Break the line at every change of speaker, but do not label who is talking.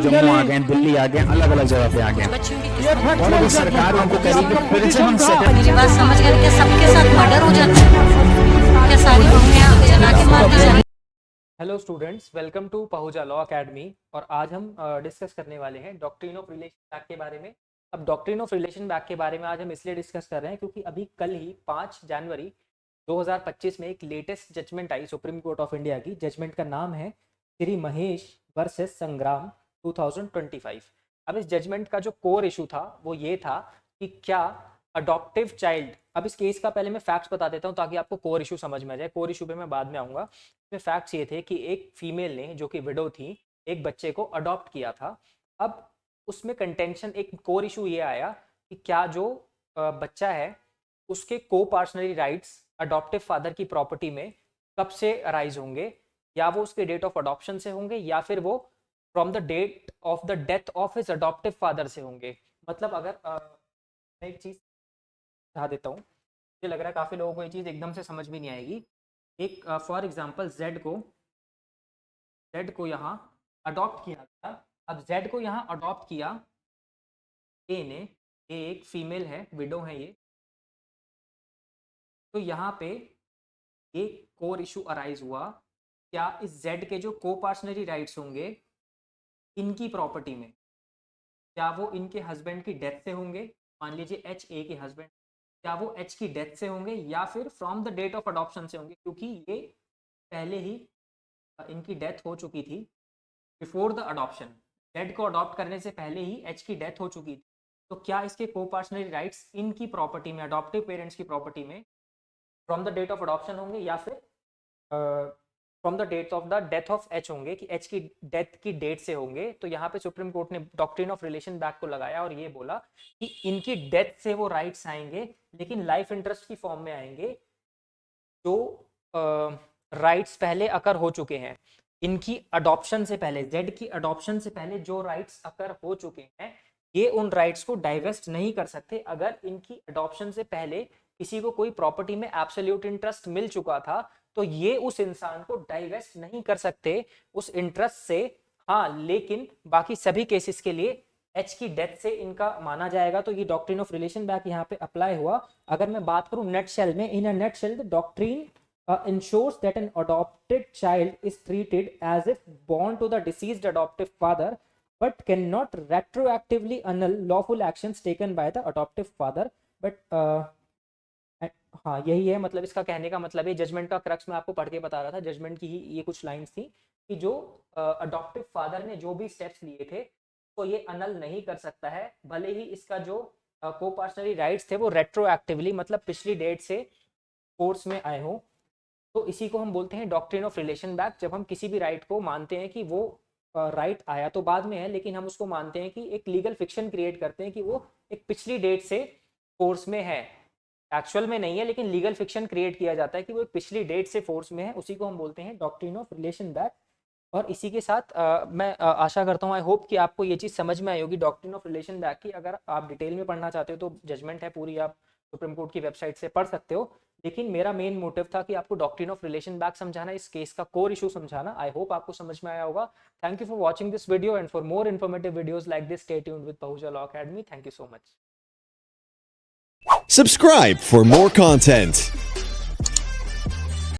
जम्मू आ गए, दिल्ली आ गए, अलग अलग जगह पे आ गए, और अभी सरकार उनको कहेगी कि फिर से हम सेटल।
मेरी बात समझ गए कि सबके साथ मर्डर हो जाता है क्या? सारी बहुएं जला के मार दी जाती हैं।
Hello students, welcome to Pahuja law academy. और आज हम डिस्कस करने वाले हैं डॉक्ट्रिन ऑफ रिलेशन बैक के बारे में। अब डॉक्ट्रिन ऑफ रिलेशन बैक के बारे में आज हम इसलिए डिस्कस कर रहे हैं क्योंकि अभी कल ही 5 जनवरी 2025 में एक लेटेस्ट जजमेंट आई सुप्रीम कोर्ट ऑफ इंडिया की। जजमेंट का नाम है श्री महेश वर्सेस संग्राम 2025। अब इस जजमेंट का जो कोर इशू था वो ये था कि क्या अडॉप्टिव चाइल्ड, अब इस केस का पहले मैं फैक्ट्स बता देता हूँ ताकि आपको कोर इशू समझ में आ जाए। कोर इशू पे मैं बाद में आऊँगा। इसमें फैक्ट्स ये थे कि एक फीमेल ने, जो कि विडो थी, एक बच्चे को अडॉप्ट किया था। अब उसमें कंटेंशन, एक कोर इशू ये आया कि क्या जो बच्चा है उसके को पार्टनरी राइट्स अडॉप्टिव फादर की प्रॉपर्टी में कब से अराइज होंगे, या वो उसके डेट ऑफ अडॉप्शन से होंगे या फिर वो from the date of the death of his adoptive father से होंगे। मतलब अगर मैं एक चीज समझा देता हूँ, मुझे लग रहा है काफी लोगों को ये चीज एकदम से समझ में नहीं आएगी। एक फॉर एग्जांपल जेड को यहाँ अडॉप्ट किया था। अब जेड को यहाँ अडॉप्ट किया ए ने, ये एक फीमेल है, विडो है ये। तो यहाँ पे ये कोर इशू अराइज हुआ, क्या इस जेड के जो को पार्टनरी राइट्स होंगे इनकी प्रॉपर्टी में, क्या वो इनके हस्बैंड की डेथ से होंगे, मान लीजिए एच ए के हस्बैंड, क्या वो एच की डेथ से होंगे या फिर from the date of adoption से होंगे, क्योंकि ये पहले ही इनकी डेथ हो चुकी थी बिफोर द अडॉप्शन। जेड को अडॉप्ट करने से पहले ही एच की डेथ हो चुकी थी। तो क्या इसके को पार्टनरी राइट्स इनकी प्रॉपर्टी में, अडॉप्टिव पेरेंट्स की प्रॉपर्टी में from the date of adoption होंगे या फिर from the date of the death of H होंगे, कि एच की डेथ की डेट से होंगे। तो यहाँ पे सुप्रीम कोर्ट ने डॉक्ट्रिन ऑफ रिलेशन बैक को लगाया और ये बोला कि इनकी डेथ से वो राइट्स आएंगे, लेकिन लाइफ इंटरेस्ट की फॉर्म में आएंगे, जो राइट्स पहले अकर हो चुके हैं। इनकी अडॉप्शन से पहले, जेड की अडॉप्शन से पहले जो राइट्स अकर हो चुके हैं, ये उन राइट्स को डाइवेस्ट नहीं कर सकते। अगर इनकी अडॉप्शन से पहले किसी को कोई प्रॉपर्टी में एब्सोल्यूट इंटरेस्ट मिल चुका था तो ये उस इंसान को डाइवेस्ट नहीं कर सकते उस इंटरेस्ट से। हाँ, लेकिन बाकी सभी केसेस के लिए एच की डेथ से इनका माना जाएगा। तो ये डॉक्ट्रिन ऑफ रिलेशन बैक यहाँ पे अप्लाई हुआ। अगर मैं बात करूं नेट शेल में, in a nutshell the doctrine ensures that an adopted child is treated as if born to the deceased adoptive father but cannot retroactively annul lawful actions taken by the adoptive father but हाँ, यही है। मतलब इसका कहने का मतलब है, judgement का क्रक्स मैं आपको पढ़ के बता रहा था, जजमेंट की ही ये कुछ लाइंस थी कि जो अडॉप्टिव फादर ने जो भी स्टेप्स लिए थे तो ये अनल नहीं कर सकता है, भले ही इसका जो को पार्टनरी राइट्स थे वो रेट्रोएक्टिवली, मतलब पिछली डेट से फोर्स में आए हो। तो इसी को हम बोलते हैं डॉक्ट्रिन ऑफ रिलेशन बैक। जब हम किसी भी राइट को मानते हैं कि वो राइट आया तो बाद में है, लेकिन हम उसको मानते हैं कि एक लीगल फिक्शन क्रिएट करते हैं कि वो एक पिछली डेट से फोर्स में है, एक्चुअल में नहीं है, लेकिन लीगल फिक्शन क्रिएट किया जाता है कि वो एक पिछली डेट से फोर्स में है। उसी को हम बोलते हैं डॉक्ट्रिन ऑफ रिलेशन बैक। और इसी के साथ मैं आशा करता हूँ, आई होप कि आपको ये चीज़ समझ में आई होगी डॉक्ट्रिन ऑफ रिलेशन बैक की। अगर आप डिटेल में पढ़ना चाहते हो तो जजमेंट है पूरी, आप सुप्रीम कोर्ट की वेबसाइट से पढ़ सकते हो। लेकिन मेरा मेन मोटिव था कि आपको डॉक्ट्रिन ऑफ रिलेशन बैक समझाना, इस केस का कोर इशू समझाना। आई होप आपको समझ में आया होगा। Thank you for watching this video and for more informative videos like this stay tuned with Pahuja law academy. Thank you so much.
Subscribe for more content.